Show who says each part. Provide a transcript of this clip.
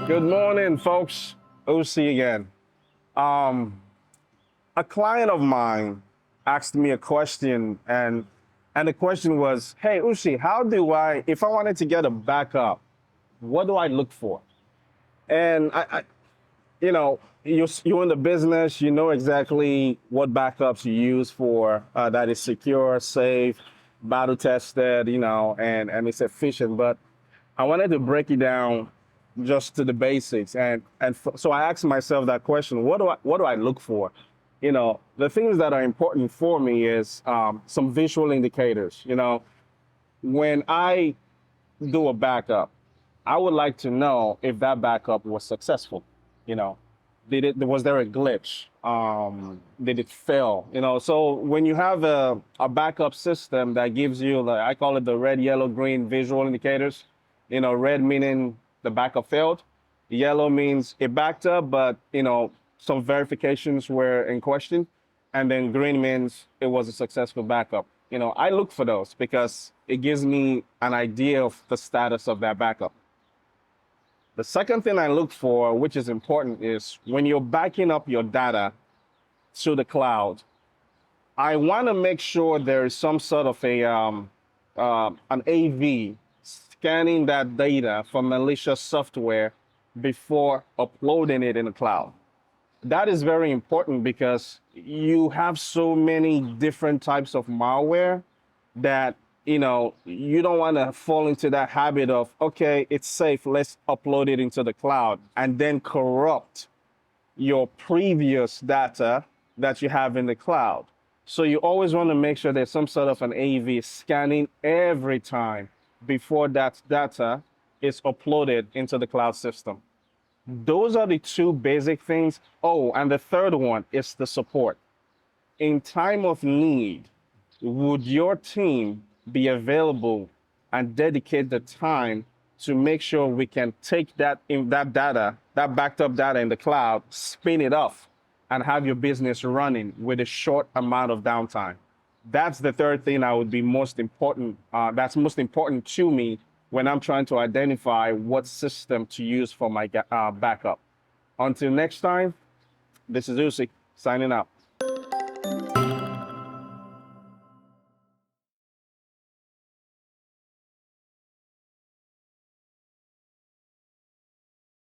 Speaker 1: Good morning, folks. OC again. Um, a client of mine asked me a question, and the question was, "Hey, Ushi, how do I, if I wanted to get a backup, what do I look for?" And you're in the business, you know exactly what backups you use for that is secure, safe, battle tested, and it's efficient. But I wanted to break it down just to the basics, so I asked myself that question: what do I look for? The things that are important for me is some visual indicators. When I do a backup, I would like to know if that backup was successful. You know, was there a glitch? Did it fail? So when you have a backup system that gives you, I call it the red, yellow, green visual indicators. Red meaning the backup failed, yellow means it backed up, but some verifications were in question, and then green means it was a successful backup. I look for those because it gives me an idea of the status of that backup. The second thing I look for, which is important, is when you're backing up your data to the cloud, I want to make sure there is some sort of an AV scanning that data for malicious software before uploading it in the cloud. That is very important because you have so many different types of malware that you don't want to fall into that habit of, okay, it's safe, let's upload it into the cloud, and then corrupt your previous data that you have in the cloud. So you always want to make sure there's some sort of an AV scanning every time before that data is uploaded into the cloud system. Those are the two basic things. Oh, and the third one is the support. In time of need, would your team be available and dedicate the time to make sure we can take that data, that backed up data in the cloud, spin it off, and have your business running with a short amount of downtime? That's the third thing I would be most important. That's most important to me when I'm trying to identify what system to use for my backup. Until next time, this is Usyk signing out.